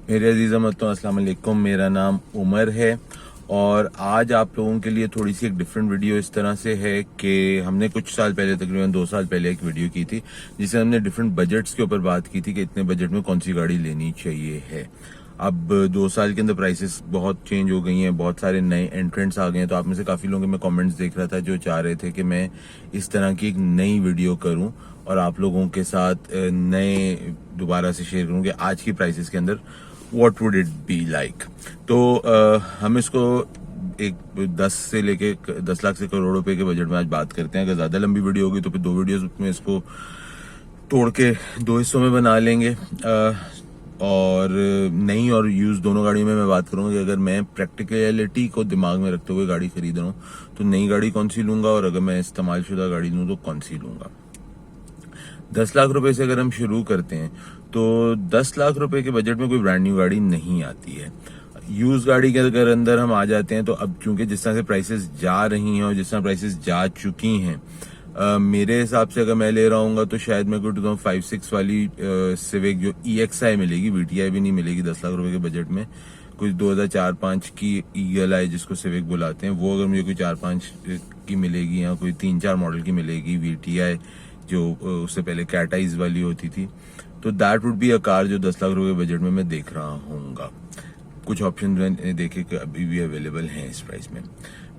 मेरे अजीज़ अहमदों अस्सलाम वालेकुम। मेरा नाम उमर है और आज आप लोगों के लिए थोड़ी सी एक डिफरेंट वीडियो इस तरह से है कि हमने कुछ साल पहले, तकरीबन 2 साल पहले, एक वीडियो की थी जिसमें हमने डिफरेंट बजट्स के ऊपर बात की थी कि इतने बजट में कौन सी गाड़ी लेनी चाहिए है। अब 2 साल के अंदर प्राइसेस बहुत चेंज हो गई हैं, बहुत सारे नए एंट्रेंट्स आ गए हैं। तो आप में से काफ़ी लोगों के मैं कमेंट्स देख रहा था जो चाह रहे थे कि मैं इस तरह की एक नई वीडियो करूं और आप लोगों के साथ नए दोबारा से शेयर करूं कि आज की प्राइसेस के अंदर what would it be like. तो हम इसको एक 10 लाख से करोड़ रुपए के बजट में आज बात करते हैं। अगर ज़्यादा लंबी वीडियो होगी तो फिर 2 वीडियोस में इसको तोड़ के 2 हिस्सों में बना लेंगे। और नई और यूज दोनों गाड़ियों में मैं बात करूंगा कि अगर मैं प्रैक्टिकलिटी को दिमाग में रखते हुए गाड़ी खरीद रहा हूँ तो नई गाड़ी कौन सी लूंगा, और अगर मैं इस्तेमाल शुदा गाड़ी लूँ तो कौन सी लूंगा। 10 लाख रुपए से अगर हम शुरू करते हैं तो 10 लाख रुपए के बजट में कोई ब्रांड न्यू गाड़ी नहीं आती है। यूज गाड़ी के अगर अंदर हम आ जाते हैं तो अब चूंकि जिस तरह से प्राइसेस जा रही हैं और जिस तरह प्राइसेस जा चुकी हैं, मेरे हिसाब से अगर मैं ले रहा हूँ तो शायद मेरे को 2005-6 वाली सिविक जो EXI मिलेगी, VTI भी नहीं मिलेगी 10 लाख रुपए के बजट में। कुछ 2004-5 की ईगल आई जिसको सिविक बुलाते हैं, वो अगर मुझे कोई 4-5 की मिलेगी या कोई 3-4 मॉडल की मिलेगी VTI जो उससे पहले कैटाइज वाली होती थी, तो that would be a car जो 10 लाख रुपए के बजट में मैं देख रहा हूँगा। कुछ ऑप्शन मैंने देखे कि अभी भी अवेलेबल हैं इस प्राइस में।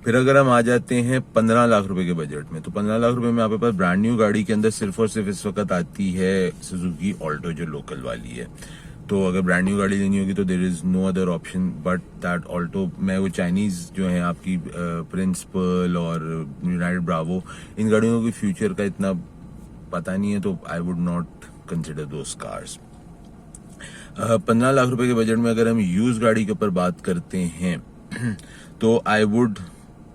फिर अगर हम आ जाते हैं 15 लाख रुपए के बजट में, तो 15 लाख रुपए में आपके पास ब्रांड न्यू गाड़ी के अंदर सिर्फ और सिर्फ इस वक्त आती है सुजुकी ऑल्टो जो लोकल वाली है। तो अगर ब्रांड न्यू गाड़ी लेनी होगी तो there is no other option but that Alto. मैं वो चाइनीज जो है आपकी प्रिंसिपल और यूनाइटेड ब्रावो, इन गाड़ियों के फ्यूचर का इतना पता नहीं है, तो I would not consider those cars. 15 lakh रुपए के बजट में अगर हम यूज गाड़ी के ऊपर बात करते हैं तो I would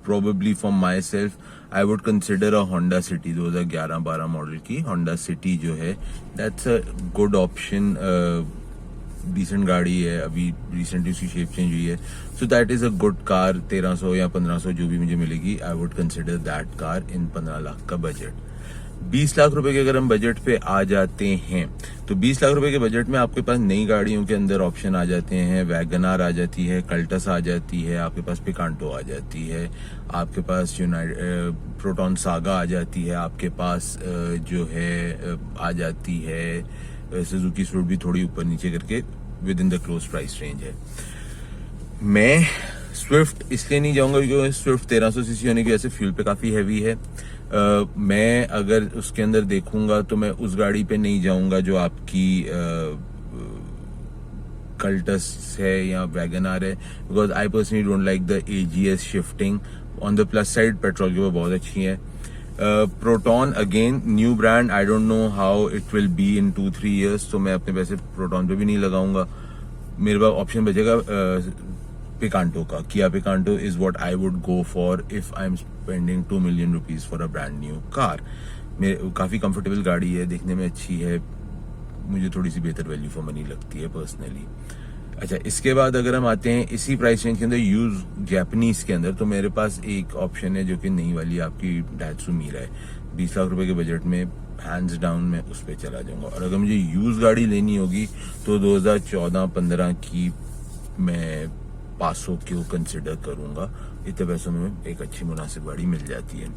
probably for myself I would consider a Honda City 2011-12 model की होंडा सिटी जो है, that's a good option. Decent गाड़ी है, अभी रिसेंटली उसकी शेप चेंज हुई है, so that is a good car. 1300 या 1500 जो भी मुझे मिलेगी, I would consider that car in 15 lakh का बजट। 20 लाख रुपए के अगर हम बजट पे आ जाते हैं तो 20 लाख रुपए के बजट में आपके पास नई गाड़ियों के अंदर ऑप्शन आ जाते हैं। वैगनार आ जाती है, कल्टस आ जाती है, आपके पास पिकांटो आ जाती है, आपके पास प्रोटॉन सागा आ जाती है, आपके पास जो है आ जाती है सुजुकी स्विफ्ट भी थोड़ी ऊपर नीचे करके with in the close price range है। मैं स्विफ्ट इसलिए नहीं जाऊंगा क्योंकि स्विफ्ट 1300 सीसी होने की वजह से फ्यूल पे काफी हैवी है। मैं अगर उसके अंदर देखूंगा तो मैं उस गाड़ी पे नहीं जाऊंगा जो आपकी कल्टस है या वैगनार है, because I personally don't like the AGS shifting. On the plus side petrol की वो बहुत अच्छी है। Proton again new brand, I don't know how it will be in 2-3 years, तो मैं अपने पैसे प्रोटॉन पे भी नहीं लगाऊंगा। मेरे पास ऑप्शन बचेगा पिकांटो का। Kia Picanto is what I would go for if I am spending 2 million rupees for a brand new car. मेरे काफी कंफर्टेबल गाड़ी है, देखने में अच्छी है, मुझे थोड़ी सी बेहतर वैल्यू फॉर मनी लगती है पर्सनली। अच्छा, इसके बाद अगर हम आते हैं इसी प्राइस रेंज के अंदर यूज जापानीज के अंदर, तो मेरे पास एक ऑप्शन है जो कि नई वाली आपकी डाइत्सु मीरा है। 20 लाख रुपए के बजट में हैंड्स डाउन मैं उस पर चला जाऊंगा। और अगर मुझे यूज गाड़ी लेनी होगी तो 2014-15 की मैं पासो को कंसिडर करूंगा। इतने पैसों में एक अच्छी मुनासिब गाड़ी मिल जाती है।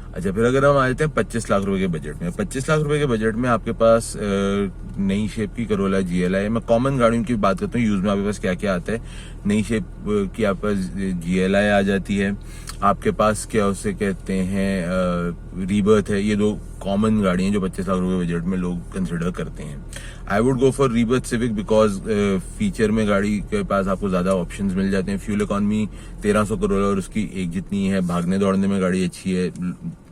अच्छा, फिर अगर हम आ जाते हैं 25 लाख रुपए के बजट में, 25 लाख रुपए के बजट में आपके पास नई शेप की करोला GLI है। मैं कॉमन गाड़ियों की बात करता हूँ, यूज में आपके पास क्या क्या आता है। नई शेप की आपके पास GLI आ जाती है, आपके पास क्या उसे कहते हैं रीबर्थ है। ये दो कॉमन गाड़ी हैं जो 25 लाख रुपए बजट में लोग कंसिडर करते हैं। I would go for rebirth civic because feature में गाड़ी के पास आपको ज्यादा ऑप्शंस मिल जाते हैं। फ्यूल इकॉनमी 1300 करोड़ और उसकी एक जितनी है, भागने दौड़ने में गाड़ी अच्छी है,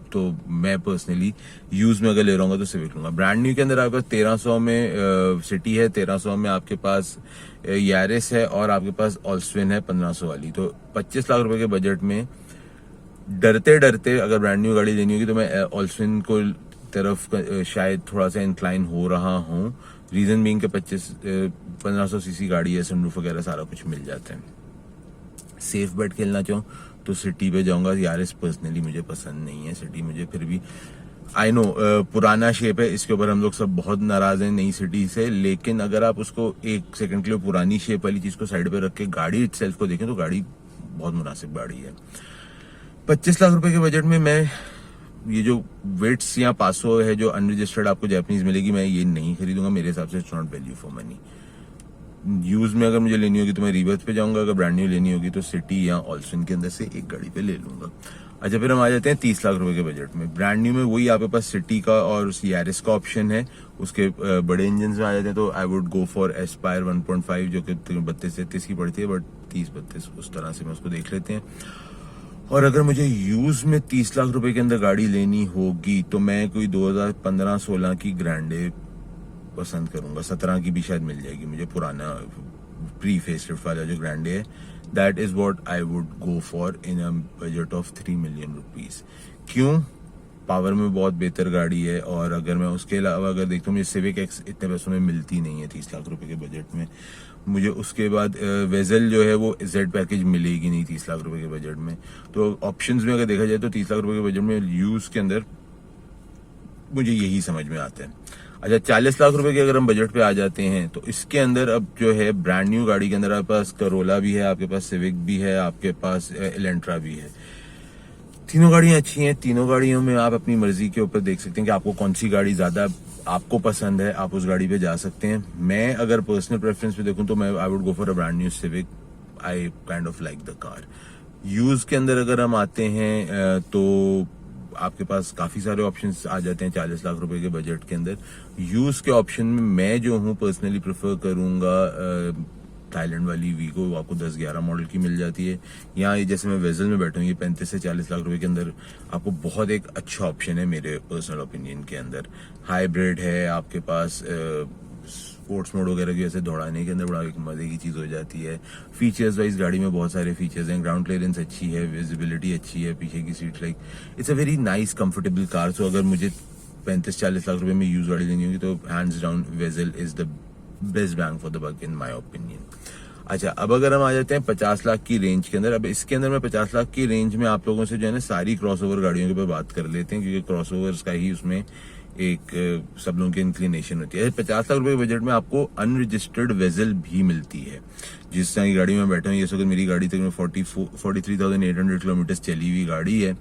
तो मैं पर्सनली यूज में अगर ले रहा हूँ तो सिविक लूंगा। ब्रांड न्यू के अंदर आपके पास 1300 में सिटी है, 1300 में आपके पास यारिस है और आपके पास ऑल्सविन है 1500 वाली। तो 25 लाख रुपए के बजट में डरते डरते अगर ब्रांड न्यू गाड़ी लेनी होगी तो मैं ऑल्सविन को तरफ शायद थोड़ा सा इंक्लाइन हो रहा हूँ। रीजन बीइंग के 1500 सीसी गाड़ी है, सनरूफ वगैरह सारा कुछ मिल जाता है। सेफ बेट खेलना चाहूँ तो सिटी पे जाऊंगा। यारिस पर्सनली मुझे पसंद नहीं है, सिटी मुझे फिर भी आई नो पुराना शेप है, इसके ऊपर हम लोग सब बहुत नाराज हैं नई सिटी से, लेकिन अगर आप उसको एक सेकंड के लिए पुरानी शेप वाली चीज को साइड पे रख के गाड़ी इटसेल्फ को देखें तो गाड़ी बहुत मुनासिब गाड़ी है। 25 लाख रुपए के बजट में मैं ये जो वेट्स या पासो है जो अनरजिस्टर्ड आपको जैपनीज मिलेगी, मैं ये नहीं खरीदूंगा। मेरे हिसाब से it's not value for money. Use में अगर मुझे लेनी होगी तो मैं रिवर्स पे जाऊंगा, अगर ब्रांड न्यू लेनी होगी तो सिटी या ऑल्सन के अंदर से एक गाड़ी पे ले लूंगा। अच्छा, फिर हम आ जाते हैं 30 लाख रुपए के बजट में। ब्रांड न्यू में वही आपके पास सिटी का और यारिस का ऑप्शन है। उसके बड़े इंजन में आ जाते हैं तो I would go for Aspire 1.5 जो कि 32-33 की पड़ती है, बट 30-32 उस तरह से मैं उसको देख लेते हैं। और अगर मुझे यूज में 30 लाख रुपए के अंदर गाड़ी लेनी होगी तो मैं कोई 2015-16 की ग्रैंडे पसंद करूंगा। 17 की भी शायद मिल जाएगी मुझे, पुराना प्री फेसलिफ्ट वाला जो ग्रैंडे है। That is what I would go for in a budget of 3 million rupees. क्यों? पावर में बहुत बेहतर गाड़ी है, और अगर मैं उसके अलावा अगर देखता हूँ मुझे सिविक एक्स इतने पैसों में मिलती नहीं है 30 लाख रुपए के बजट में। मुझे उसके बाद वेजल जो है वो जेड पैकेज मिलेगी नहीं 30 लाख रुपए के बजट में। तो ऑप्शंस में अगर देखा जाए तो 30 लाख रुपए के बजट में यूज के अंदर मुझे यही समझ में आता है। अच्छा, 40 लाख रुपए के अगर हम बजट पे आ जाते हैं तो इसके अंदर अब जो है ब्रांड न्यू गाड़ी के अंदर आपके पास करोला भी है, आपके पास सिविक भी है, आपके पास एलेंट्रा भी है। तीनों गाड़ियां अच्छी हैं। तीनों गाड़ियों में आप अपनी मर्जी के ऊपर देख सकते हैं कि आपको कौन सी गाड़ी ज्यादा आपको पसंद है, आप उस गाड़ी पे जा सकते हैं। मैं अगर पर्सनल प्रेफरेंस पे देखूं तो मैं I would go for a brand new civic. I kind of like the car. Use के अंदर अगर हम आते हैं तो आपके पास काफी सारे ऑप्शंस आ जाते हैं 40 लाख रुपए के बजट के अंदर। यूज के ऑप्शन में मैं जो हूं पर्सनली प्रेफर करूंगा थाईलैंड वाली वीगो। आपको 10-11 मॉडल की मिल जाती है। यहाँ जैसे मैं वेजल में बैठा हूँ, ये 35 से 40 लाख रुपए के अंदर आपको बहुत एक अच्छा ऑप्शन है मेरे पर्सनल ओपिनियन के अंदर। हाइब्रिड है, आपके पास स्पोर्ट्स मोड वगैरह की वजह से दौड़ाने के अंदर बड़ा एक मजे की चीज हो जाती है। फीचर्स वाइज गाड़ी में बहुत सारे फीचर्स हैं। ग्राउंड क्लियरेंस अच्छी है, विजिबिलिटी अच्छी है, पीछे की seat like it's a very nice comfortable car. So अगर मुझे 35-40 लाख रुपए में यूज गाड़ी लेनी होगी तो hands down Vezel is the best bang for the buck in my opinion. अच्छा, अब अगर हम आ जाते हैं 50 लाख की रेंज के अंदर। अब इसके अंदर मैं 50 लाख की रेंज में आप लोगों से जो है ना सारी क्रॉसओवर गाड़ियों के ऊपर बात कर लेते हैं, क्योंकि क्रॉसओवर्स का ही उसमें एक सब लोगों की इंक्लिनेशन होती है। 50 लाख रुपए के बजट में आपको अनरजिस्टर्ड वेजल भी मिलती है। जिस तरह की गाड़ी में बैठा हूँ, ये अगर मेरी गाड़ी तक 43,800 किलोमीटर चली हुई गाड़ी है।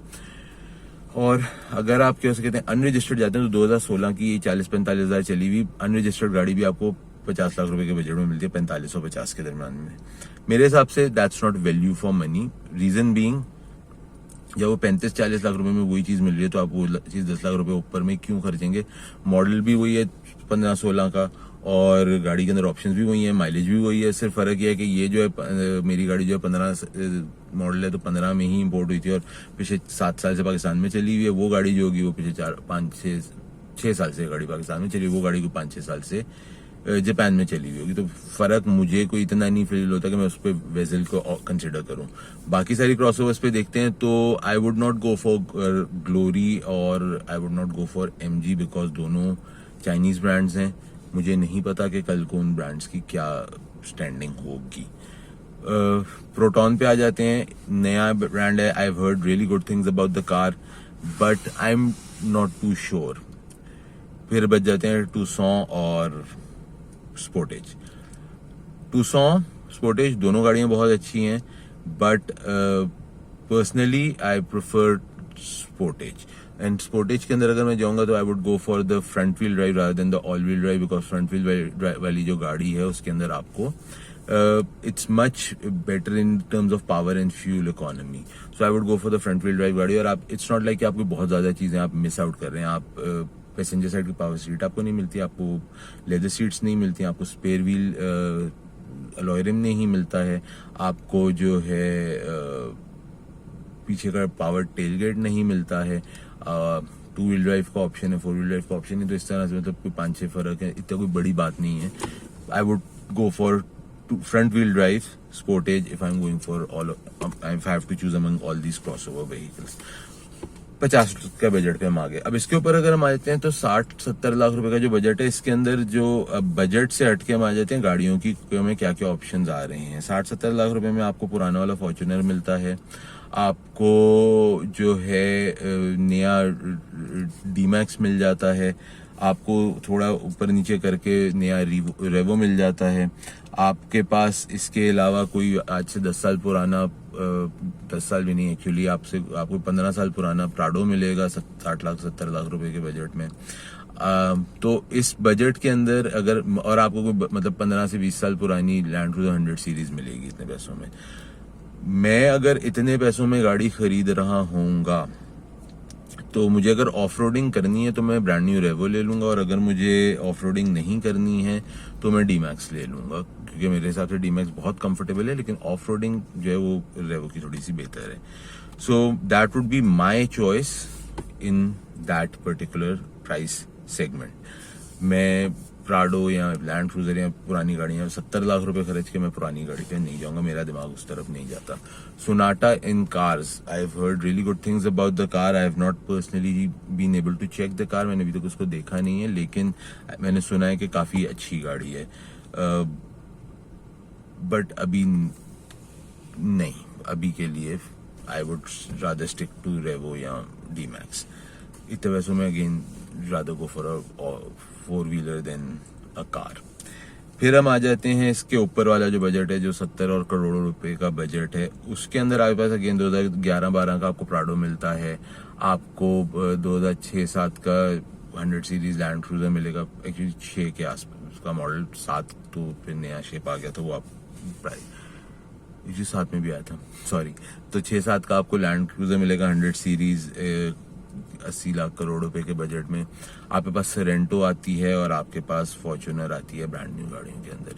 और अगर आप क्या कहते हैं अनरजिस्टर्ड जाते हैं तो 2016 की 40-45 हजार चली हुई अनरजिस्टर्ड गाड़ी भी आपको 50 लाख रुपए के बजट में मिलती है, 4550 के दरमियान में। मेरे हिसाब से that's not value for money. Reason being, जब वो 35-40 लाख रुपए में वही चीज मिल रही है तो आप वो चीज 10 लाख रुपए ऊपर में क्यों खर्चेंगे? मॉडल भी वही है 15-16 का, और गाड़ी के अंदर ऑप्शंस भी वही है, माइलेज भी वही है। सिर्फ फर्क ये है कि ये जो है मेरी गाड़ी जो है 15 मॉडल है तो 15 में ही इंपोर्ट हुई थी और पिछले 7 साल से पाकिस्तान में चली हुई है। वो गाड़ी जो होगी वो पिछले 4-5-6 साल से गाड़ी पाकिस्तान में चली, वो गाड़ी को 5-6 साल से जापान में चली हुई होगी। तो फर्क मुझे कोई इतना नहीं फील होता कि मैं उस पर वेजल को कंसिडर करूं। बाकी सारी क्रॉसओवर्स पे देखते हैं तो I would not go for Glory और I would not go for MG, because दोनों चाइनीज ब्रांड्स हैं। मुझे नहीं पता कि कल को उन ब्रांड्स की क्या स्टैंडिंग होगी। प्रोटॉन पे आ जाते हैं। नया ब्रांड है, I have heard really good things about the car, but I am not too sure. फिर बच जाते हैं टूसॉन और स्पोर्टेज। टूसॉन, स्पोर्टेज दोनों गाड़ियां बहुत अच्छी हैं, but personally I prefer Sportage. And Sportage के अंदर अगर मैं जाऊंगा तो I would go for the front wheel drive rather than the all wheel drive, because front wheel वाली जो गाड़ी है उसके अंदर आपको it's much better in terms of power and fuel economy. So I would go for the front wheel drive गाड़ी। और आप इट्स नॉट लाइक आपको बहुत ज्यादा चीजें आप मिस आउट कर रहे हैं। आप पैसेंजर साइड की पावर सीट आपको नहीं मिलती, आपको लेदर सीट्स नहीं मिलती, आपको स्पेयर व्हील अलॉय रिम नहीं मिलता है, आपको जो है पीछे का पावर टेलगेट नहीं मिलता है। 2 व्हील ड्राइव का ऑप्शन है, 4 व्हील ड्राइव का ऑप्शन है। तो इस तरह से मतलब कोई 5-6 फर्क है, इतना कोई बड़ी बात नहीं है। I would go for front wheel drive Sportage if I'm going for all if I have to choose among all these crossover vehicles. 50 का बजट पे हम आ गए। अब इसके ऊपर अगर हम आ जाते हैं तो 60-70 लाख रुपए का जो बजट है, इसके अंदर जो बजट से हटके हम आ जाते हैं गाड़ियों की हमें क्या क्या ऑप्शंस आ रहे हैं। 60-70 लाख रुपए में आपको पुराना वाला फॉर्च्यूनर मिलता है, आपको जो है नया डीमैक्स मिल जाता है, आपको थोड़ा ऊपर नीचे करके नया रेवो मिल जाता है, आपके पास इसके अलावा कोई आज से 10 साल पुराना 10 साल भी नहीं एक्चुअली, आपको 15 साल पुराना प्राडो मिलेगा 60 लाख 70 लाख रुपए के बजट में। तो इस बजट के अंदर अगर और आपको कोई मतलब 15 से 20 साल पुरानी लैंड क्रूजर 100 सीरीज मिलेगी इतने पैसों में। मैं अगर इतने पैसों में गाड़ी खरीद रहा होऊंगा तो मुझे अगर ऑफ रोडिंग करनी है तो मैं ब्रांड न्यू रेवो ले लूंगा, और अगर मुझे ऑफ रोडिंग नहीं करनी है तो मैं डी मैक्स ले लूंगा, क्योंकि मेरे हिसाब से डी मैक्स बहुत कंफर्टेबल है, लेकिन ऑफ रोडिंग जो है वो रेवो की थोड़ी सी बेहतर है। So that would be my choice in that particular price segment. मैं प्राडो या लैंड क्रूजर या पुरानी गाड़ियां 70 लाख रुपए खर्च के मैं पुरानी गाड़ी पे नहीं जाऊंगा, मेरा दिमाग उस तरफ नहीं जाता। Sonata in cars, I have heard really good things about the car. I have not personally been able to check the car, मैंने अभी तक उसको देखा नहीं है, लेकिन मैंने सुना है कि काफी अच्छी गाड़ी है। बट अभी नहीं, अभी के लिए I would rather stick to Revo या डी मैक्स। इतने पैसों में again rather go for a 4-व्हीलर देन अ कार। फिर हम आ जाते हैं इसके ऊपर वाला जो बजट है, जो 70 और करोड़ों रुपए का बजट है, उसके अंदर आपके पास अगेन 2011-12 का आपको प्राडो मिलता है, आपको 2006-7 का 100 सीरीज लैंड क्रूजर मिलेगा, एक्चुअली 6 के आसपास उसका मॉडल, 7 तो फिर नया शेप आ गया था, वो आप प्राइस 7 में भी आया था, सॉरी। तो 6-7 का आपको लैंड क्रूजर मिलेगा 100 सीरीज 80 लाख करोड़ रुपए के बजट में। आपके पास सरेंटो आती है और आपके पास फॉर्च्यूनर आती है ब्रांड न्यू गाड़ियों के अंदर।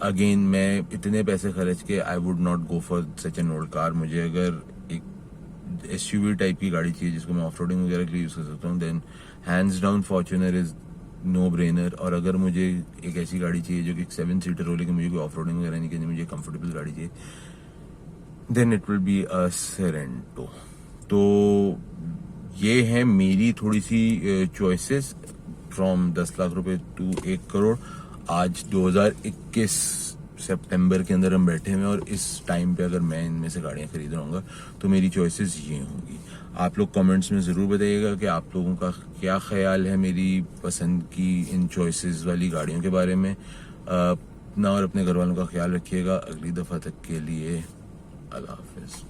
अगेन मैं इतने पैसे खर्च के आई would not go for such an old car. मुझे अगर एक एसयूवी टाइप की गाड़ी चाहिए जिसको मैं ऑफ रोडिंग वगैरह के लिए यूज कर सकता हूँ, then hands down Fortuner is no brainer. और अगर मुझे एक ऐसी गाड़ी चाहिए जो कि 7 सीटर हो, लेकिन मुझे कोई ऑफ रोडिंग वगैरह नहीं करनी, मुझे कंफर्टेबल गाड़ी चाहिए, then it will be a Sorento. तो ये है मेरी थोड़ी सी चॉइसेस फ्रॉम 10 लाख रुपए टू 1 करोड़। आज 2021 सितंबर के अंदर हम बैठे हुए हैं, और इस टाइम पे अगर मैं इनमें से गाड़ियां खरीद रहा हूँ तो मेरी चॉइसेस ये होंगी। आप लोग कमेंट्स में ज़रूर बताइएगा कि आप लोगों का क्या ख्याल है मेरी पसंद की इन चॉइसेस वाली गाड़ियों के बारे में। अपना और अपने घर वालों का ख्याल रखिएगा। अगली दफ़ा तक के लिए अल्लाह हाफिज़।